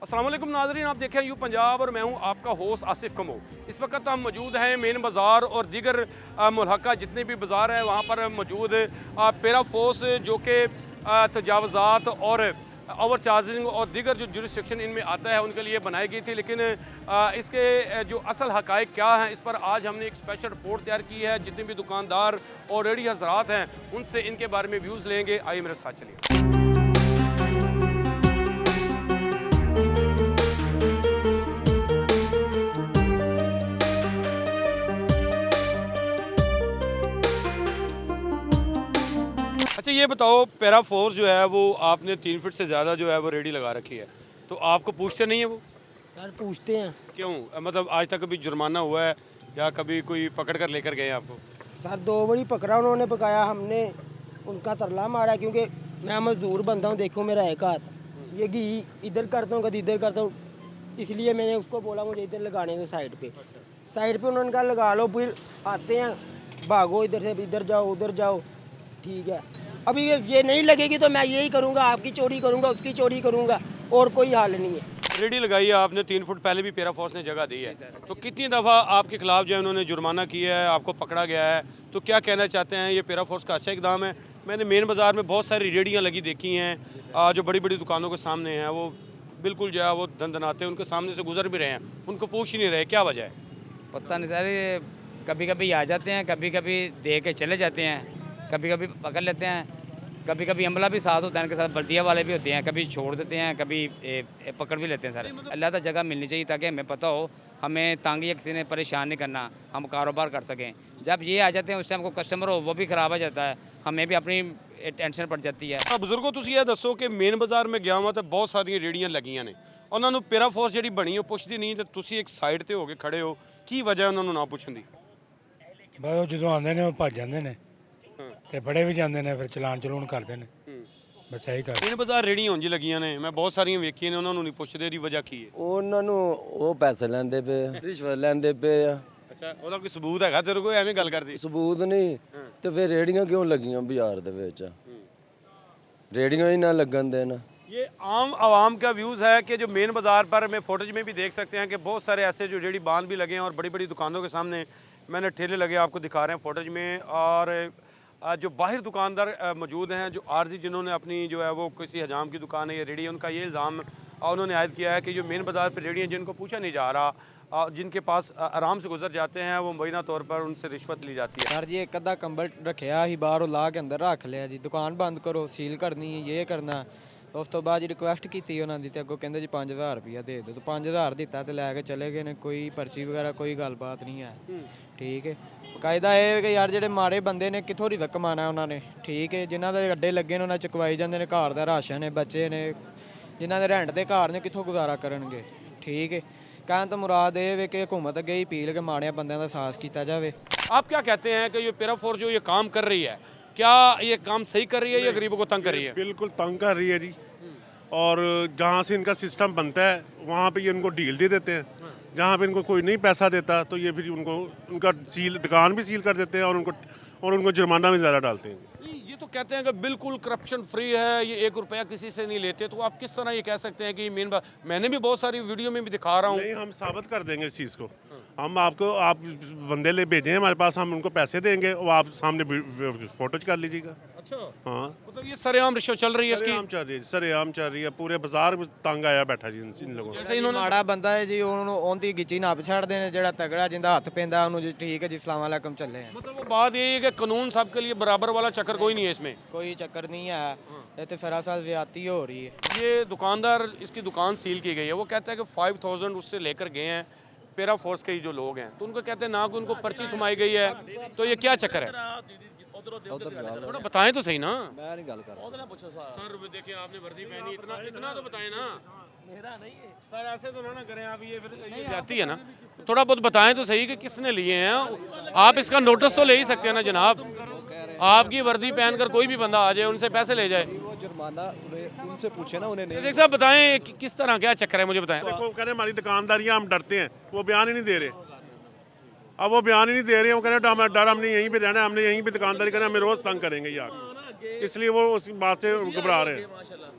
अस्सलाम वालेकुम नाज़रीन, आप देखें यू पंजाब और मैं हूं आपका होस्ट आसिफ कमो। इस वक्त हम मौजूद हैं मेन बाज़ार और दीगर मुल्हका जितने भी बाज़ार हैं वहां पर मौजूद पैरा फोर्स जो कि तजावज़ात और ओवर चार्जिंग और दीगर जो जुरिस्डिक्शन इनमें आता है उनके लिए बनाई गई थी, लेकिन इसके जो असल हक़ाइक़ क्या हैं इस पर आज हमने एक स्पेशल रिपोर्ट तैयार की है। जितने भी दुकानदार और रेडी हज़रात हैं उनसे इनके बारे में व्यूज़ लेंगे। आइए मेरे साथ चलिए। अच्छा ये बताओ, पैरा फोर्स जो है वो आपने 3 फीट से ज़्यादा जो है वो रेडी लगा रखी है, तो आपको पूछते नहीं है वो? सर पूछते हैं। क्यों? मतलब आज तक कभी जुर्माना हुआ है या कभी कोई पकड़ कर लेकर गए हैं आपको? सर 2 बड़ी पकड़ा उन्होंने, पकाया हमने, उनका तरला मारा क्योंकि मैं मजदूर बंदा हूँ। देखो मेरा एक हाथ, ये घी इधर करता हूँ कभी इधर करता हूँ, इसलिए मैंने उसको बोला मुझे इधर लगाने दो साइड पे। साइड पे उन्होंने कहा लगा लो, फिर आते हैं भागो इधर से, इधर जाओ उधर जाओ। ठीक है, अभी ये नहीं लगेगी तो मैं यही करूँगा, आपकी चोरी करूँगा, उसकी चोरी करूँगा, और कोई हाल नहीं है। रेडी लगाई है आपने, 3 फुट पहले भी पैरा फोर्स ने जगह दी है, तो कितनी दफ़ा आपके खिलाफ जो है उन्होंने जुर्माना किया है, आपको पकड़ा गया है, तो क्या कहना चाहते हैं? ये पैरा फोर्स का अच्छा इकदाम है? मैंने मेन बाज़ार में बहुत सारी रेडियाँ लगी देखी हैं जो बड़ी बड़ी दुकानों के सामने हैं, वो बिल्कुल जो है वो दनदनाते उनके सामने से गुजर भी रहे हैं, उनको पूछ ही नहीं रहे, क्या वजह है? पता नहीं सर, ये कभी कभी आ जाते हैं, कभी कभी दे के चले जाते हैं, कभी कभी पकड़ लेते हैं, कभी कभी अमला भी साथ होता है, इनके साथ बल्दिया वाले भी होते हैं, कभी छोड़ देते हैं, कभी पकड़ भी लेते हैं सर। अल्लाह तो जगह मिलनी चाहिए ताकि हमें पता हो, हमें तंग या किसी ने परेशान नहीं करना, हम कारोबार कर सकें। जब ये आ जाते हैं उस टाइम को कस्टमर हो वो भी ख़राब हो जाता है, हमें भी अपनी टेंशन पड़ जाती है। बुजुर्गो तुम ये दसो कि मेन बाज़ार में गया हुआ तो बहुत सारिया रेड़ियाँ लगियां ने, उन्होंने पैरा फोर्स जी बनी वो पुछती नहीं, तो तुम एक साइड पर हो के खड़े हो, की वजह उन्होंने ना पुछन दी? बस जो आते हैं भज जाते हैं ਤੇ ਬੜੇ ਵੀ ਜਾਂਦੇ ਨੇ, ਫਿਰ ਚਲਾਨ ਚਲੂਨ ਕਰਦੇ ਨੇ, ਬਸ ਇਹੀ ਕਰ। ਮੇਨ ਬਾਜ਼ਾਰ ਰੇੜੀਆਂ ਉਂਝ ਲੱਗੀਆਂ ਨੇ, ਮੈਂ ਬਹੁਤ ਸਾਰੀਆਂ ਵੇਖੀਆਂ ਨੇ, ਉਹਨਾਂ ਨੂੰ ਨਹੀਂ ਪੁੱਛਦੇ ਦੀ ਵਜ੍ਹਾ ਕੀ ਹੈ? ਉਹਨਾਂ ਨੂੰ ਉਹ ਪੈਸੇ ਲੈਂਦੇ ਪਏ, ਰਿਸ਼ਵਤ ਲੈਂਦੇ ਪਏ ਆ। ਅੱਛਾ, ਉਹਦਾ ਕੋਈ ਸਬੂਤ ਹੈਗਾ ਤੇਰੇ ਕੋਲ? ਐਵੇਂ ਗੱਲ ਕਰਦੀ ਸਬੂਤ ਨਹੀਂ ਤੇ ਫਿਰ ਰੇੜੀਆਂ ਕਿਉਂ ਲੱਗੀਆਂ ਬਾਜ਼ਾਰ ਦੇ ਵਿੱਚ? रेडियो ही ना लगन देना। ये आम आवाम का व्यूज़ है कि जो मेन बाज़ार पर में फोटेज में भी देख सकते हैं कि बहुत सारे ऐसे जो रेडी बांध भी लगे हैं और बड़ी बड़ी दुकानों के सामने मैंने ठेले लगे आपको दिखा रहे हैं फोटेज में, और जो बाहर दुकानदार मौजूद हैं जो आर्जी जिन्होंने अपनी जो है वो किसी हजाम की दुकान है या रेडी, उनका ये इल्ज़ाम उन्होंने आयद किया है कि जो मेन बाज़ार पर रेडियाँ जिनको पूछा नहीं जा रहा, जिनके पास आराम से गुजर जाते हैं, वो मुबैना तौर पर उनसे रिश्वत ली जाती है। सर जी एक अद्धा कंबल रखिया ही बाहर ला के अंदर रख लिया जी, दुकान बंद करो, सील करनी है, ये करना। उस तो बाद जी रिक्वेस्ट की उन्होंने तो अगों कहते जी 5000 रुपया दे दो, तो 5000 दिता तो लैके चले गए ने, कोई पर्ची वगैरह कोई गलबात नहीं है। ठीक है, बकायदा ये कि यार ਜਿਹੜੇ ਮਾੜੇ ਬੰਦੇ ਨੇ ਕਿੱਥੋਂ ਦੀ ਕਮਾਣਾ ਉਹਨਾਂ ਨੇ। ਠੀਕ ਹੈ, ਜਿਨ੍ਹਾਂ ਦੇ ਅੱਡੇ ਲੱਗੇ ਨੇ ਉਹਨਾਂ ਚੁਕਵਾਈ ਜਾਂਦੇ ਨੇ, ਘਰ ਦਾ ਰਾਸ਼ਨ ਨੇ, ਬੱਚੇ ਨੇ, ਜਿਨ੍ਹਾਂ ਦੇ ਰੈਂਟ ਦੇ ਘਰ ਨੇ, ਕਿੱਥੋਂ ਗੁਜ਼ਾਰਾ ਕਰਨਗੇ। ਠੀਕ ਹੈ, कहने तो मुराद ये कि हुकूमत अगे ही अपील के माड़े बंदों का एहसास किया जाए। आप क्या कहते हैं कि ये पैरा फोर्स जो ये काम कर रही है, क्या ये काम सही कर रही है या गरीबों को तंग कर रही है? बिल्कुल तंग कर रही है जी, और जहाँ से इनका सिस्टम बनता है वहाँ पे ये उनको डील दे देते हैं, जहाँ पे इनको कोई नहीं पैसा देता तो ये फिर उनको उनका दुकान भी सील कर देते हैं और उनको जुर्माना भी ज़्यादा डालते हैं। ये तो कहते हैं कि बिल्कुल करप्शन फ्री है, ये 1 रुपया किसी से नहीं लेते, तो आप किस तरह ये कह सकते हैं कि मैंने भी बहुत सारी वीडियो में भी दिखा रहा हूँ। नहीं, हम साबित कर देंगे इस चीज़ को। हम आपको आप बंदे ले भेजें हमारे पास, हम उनको पैसे देंगे और आप सामने फोटो कर लीजिएगा। अच्छा, हाँ, मतलब ये सरेआम रिश्वत चल रही है इसकी? सरेआम चल रही है, सरेआम चल रही है, पूरे बाजार में तंग आया बैठा जी इन लोगों से। इन्होंने माड़ा बंदा है जी, उन्होंने गिची नप छड़ते हैं, जो तगड़ा जिंदा हथ पैंदा उन्होंने ठीक है जी अस्सलाम वालेकुम चले हैं। मतलब वो बात यही है कि कानून सबके लिए बराबर वाला चक्कर कोई नहीं है इसमें? कोई चक्कर नहीं है, ये तो सरासर ज्यादती हो रही है। ये दुकानदार, इसकी दुकान सील की गई है, वो कहता है कि 5000 उससे लेकर गए हैं पैरा फोर्स के ही जो लोग हैं, तो उनको कहते हैं ना कि उनको पर्ची थमाई गई है, तो ये क्या चक्कर है? थोड़ा बताएं तो सही ना। मैं नहीं गल कर सर देखिए आपने वर्दी पहनी, इतना तो बताएं ना। मेरा नहीं है सर, ऐसे तो ना करें आप, ये फिर ये जाती है ना, थोड़ा बहुत बताएं तो सही कि किसने लिए हैं। आप इसका नोटिस तो ले ही सकते हैं ना जनाब, आपकी वर्दी पहनकर कोई भी बंदा आ जाए उनसे पैसे ले जाए, वो जुर्माना उनसे पूछे ना, उन्हें नहीं। साहब बताएं किस तरह क्या चक्कर है, मुझे बताएं। देखो कह रहे हमारी दुकानदारियाँ हम डरते हैं, वो बयान ही नहीं दे रहे। अब वो बयान ही नहीं दे रहे हैं, वो कह रहे हैं डर हमने यहीं पे रहना है, हमने यहीं पे दुकानदारी करना है, हमें रोज़ तंग करेंगे यार। इसलिए वो उस बात से घबरा रहे हैं,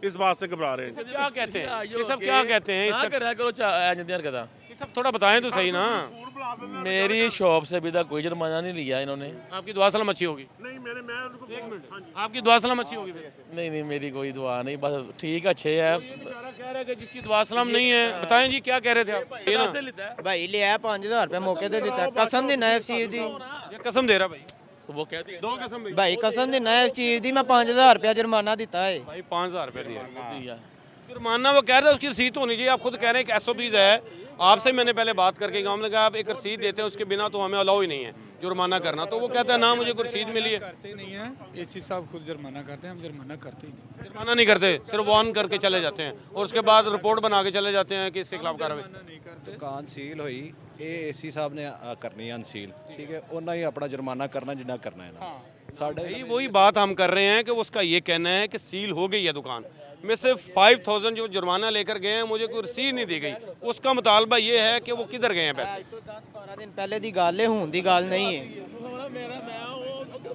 इस बात से घबरा रहे हैं। क्या कहते हैं ये सब, क्या कहते हैं इसका? करा करो कदा ये सब थोड़ा बताएं तो सही ना। मेरी शॉप से अभी तक कोई जुर्माना नहीं लिया इन्होंने। आपकी दुआ सलाम अच्छी होगी। नहीं मैं उनको आपकी दुआ सलाम अच्छी होगी फिर। नहीं मेरी कोई दुआ नहीं, बस ठीक अच्छे है। बेचारा कह रहा है कि जिसकी दुआ सलाम नहीं है। बताएं जी क्या कह रहे थे आप? ये ना भाई लिया 5000 रुपये मौके ते दिता, कसम दी नई चीज दी ये कसम दे रहा भाई, तो वो कहती है दो कसम भाई। भाई कसम दी नई चीज दी, मैं 5000 रुपया जुर्माना दिता है। भाई 5000 रुपये दिया दिया। जुर्माना, वो कह रहे हैं उसकी रसीद होनी चाहिए। आप खुद कह रहे हैं कि SOPs है। आपसे मैंने पहले बात करके गाँव में कहा आप एक रसीद देते हैं, उसके बिना तो हमें अलाउ ही नहीं है जुर्माना करना। तो वो कहता है ना मुझे कोई रसीद मिली है। करते नहीं है, AC साहब खुद जुर्माना करते हैं, हम जुर्माना करते ही नहीं। जुर्माना नहीं करते, सिर्फ वार्न करके चले जाते हैं और उसके बाद रिपोर्ट बना के चले जाते हैं कि इसके खिलाफ कार्रवाई। ਦੁਕਾਨ ਸੀਲ ਹੋਈ, ਇਹ AC ਸਾਹਿਬ ਨੇ ਕਰਨੀ ਹੈ ਅਨਸੀਲ, ਠੀਕ ਹੈ, ਉਹਨਾਂ ਹੀ ਆਪਣਾ ਜੁਰਮਾਨਾ ਕਰਨਾ जिन्ना करना है ना। साढ़े भाई वही बात हम कर रहे हैं कि उसका ये कहना है कि सील हो गई है दुकान में से 5000 जो जुर्माना लेकर गए हैं, मुझे कोई रसीद नहीं दी गई। उसका मुतालबा ये है कि वो किधर गए हैं पैसे। 10-12 दिन पहले दी गल है, हुन दी गल नहीं है।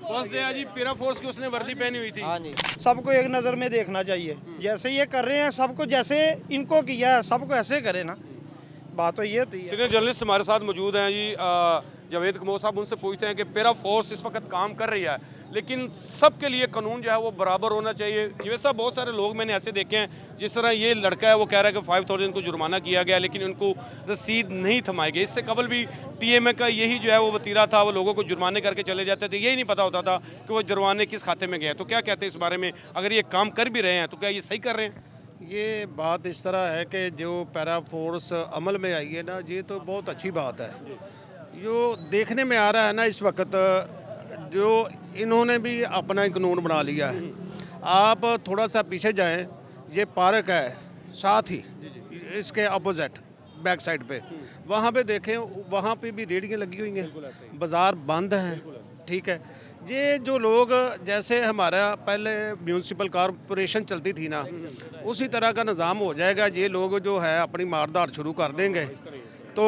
फर्स्ट डे जी पेरा फोर्स की उसने वर्दी पहनी हुई थी। हाँ जी, सबको एक नज़र में देखना चाहिए। जैसे ये कर रहे हैं सबको, जैसे इनको किया है सबको ऐसे करे ना। बात तो ये होती है। सीनियर जर्नलिस्ट हमारे साथ मौजूद हैं जी, जावेद कमोर साहब। उनसे पूछते हैं कि पेरा फोर्स इस वक्त काम कर रही है, लेकिन सबके लिए कानून जो है वो बराबर होना चाहिए। ये सब बहुत सारे लोग मैंने ऐसे देखे हैं, जिस तरह ये लड़का है वो कह रहा है कि 5000 को जुर्माना किया गया लेकिन उनको रसीद नहीं थमाई गई। इससे कबल भी TMA का यही जो है वो वतीरा था, वो लोगों को जुर्माने करके चले जाते थे, यही नहीं पता होता था कि वो जुर्माने किस खाते में गए। तो क्या कहते हैं इस बारे में? अगर ये काम कर भी रहे हैं तो क्या ये सही कर रहे हैं? ये बात इस तरह है कि जो पैरा फोर्स अमल में आई है ना, ये तो बहुत अच्छी बात है। जो देखने में आ रहा है ना इस वक्त, जो इन्होंने भी अपना ही कानून बना लिया है। आप थोड़ा सा पीछे जाएं, ये पार्क है साथ ही इसके अपोजिट बैक साइड पे, वहाँ पे देखें, वहाँ पे भी रेहड़ियाँ लगी हुई हैं, बाज़ार बंद हैं, ठीक है। ये जो लोग, जैसे हमारा पहले म्यूनसिपल कॉरपोरेशन चलती थी ना, उसी तरह का निज़ाम हो जाएगा। ये लोग जो है अपनी मारदार शुरू कर देंगे। तो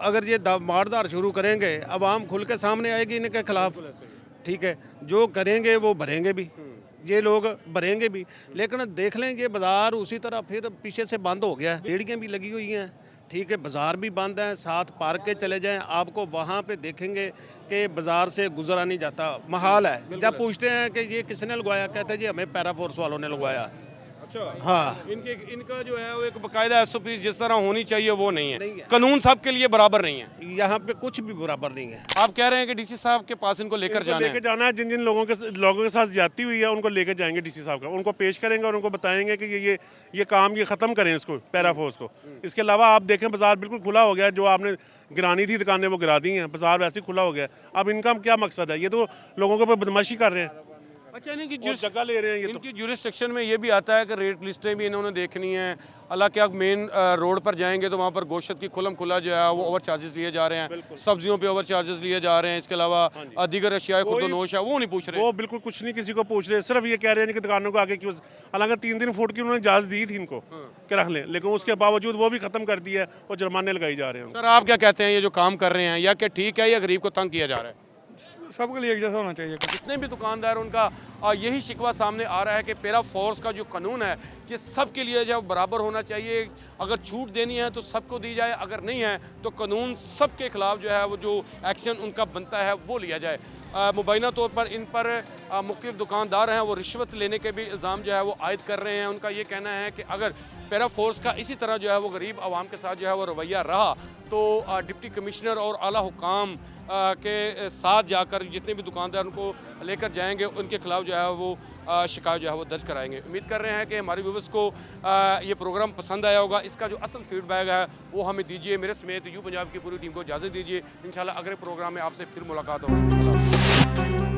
अगर ये मारदार शुरू करेंगे, आवाम खुल के सामने आएगी इनके खिलाफ, ठीक है। जो करेंगे वो भरेंगे भी, ये लोग भरेंगे भी। लेकिन देख लें ये बाज़ार उसी तरह फिर पीछे से बंद हो गया है। रेहड़ियाँ भी लगी हुई हैं, ठीक है, बाज़ार भी बंद है, साथ पार्क के चले जाएं, आपको वहाँ पे देखेंगे कि बाज़ार से गुजरा नहीं जाता, महाल है। जब पूछते हैं कि ये किसने लगवाया, कहते हैं जी हमें पैरा फोर्स वालों ने लगवाया। अच्छा, हाँ, इनका जो है वो एक बाकायदा SOPs जिस तरह होनी चाहिए वो नहीं है। कानून सबके लिए बराबर नहीं है, यहाँ पे कुछ भी बराबर नहीं है। आप कह रहे हैं कि DC साहब के पास इनको लेकर जाना है। जिन जिन लोगों के साथ ज्यादती हुई है उनको लेकर जाएंगे DC साहब का, उनको पेश करेंगे और उनको बताएंगे कि ये काम ये ख़त्म करें इसको, पैरा फोर्स को। इसके अलावा आप देखें बाज़ार बिल्कुल खुला हो गया, जो आपने गिरानी थी दुकानें वो गिरा दी हैं, बाज़ार वैसे ही खुला हो गया। अब इनका क्या मकसद है? ये तो लोगों के ऊपर बदमाशी कर रहे हैं। अच्छा, इनकी जगह ले रहे हैं ये तो। इनकी जुरिस्डिक्शन में ये भी आता है कि रेट लिस्टें भी इन्होंने देखनी है। हालांकि आप मेन रोड पर जाएंगे तो वहाँ पर गोश्त की खुलम खुला जो है वो ओवर चार्जेस लिए जा रहे हैं, सब्जियों पे ओवर चार्जेस लिए जा रहे हैं। इसके अलावा दीगर अशिया खुर्दनोश है वो नहीं पूछ रहे, वो बिल्कुल कुछ नहीं किसी को पूछ रहे, सिर्फ ये कह रहे हैं कि दुकानों को आगे क्यों। हालांकि 3 दिन फूट की उन्होंने इजाज़त दी थी इनको कि रख लें, लेकिन उसके बावजूद वो भी ख़त्म कर दिया है और जुर्माने लगाई जा रहे हैं। सर आप क्या कहते हैं, ये जो काम कर रहे हैं या क्या ठीक है या गरीब को तंग किया जा रहा है? सबके लिए एक जैसा होना चाहिए। जितने भी दुकानदार, उनका यही शिकवा सामने आ रहा है कि पैरा फोर्स का जो कानून है ये सबके लिए जो बराबर होना चाहिए। अगर छूट देनी है तो सबको दी जाए, अगर नहीं है तो कानून सबके खिलाफ जो है वो जो एक्शन उनका बनता है वो लिया जाए। मुबैना तौर पर इन पर मुख्तलिफ दुकानदार हैं वो रिश्वत लेने के भी इल्ज़ाम जो है वो आयद कर रहे हैं। उनका ये कहना है कि अगर पैरा फोर्स का इसी तरह जो है वो गरीब आवाम के साथ जो है वो रवैया रहा तो डिप्टी कमिश्नर और आला हुकाम के साथ जाकर जितने भी दुकानदार उनको लेकर जाएंगे उनके खिलाफ जो है वो शिकायत जो है वो दर्ज कराएंगे। उम्मीद कर रहे हैं कि हमारे व्यूअर्स को ये प्रोग्राम पसंद आया होगा। इसका जो असल फीडबैक है वो हमें दीजिए। मेरे समेत यू पंजाब की पूरी टीम को इजाज़त दीजिए। इंशाल्लाह अगले प्रोग्राम में आपसे फिर मुलाकात होगी।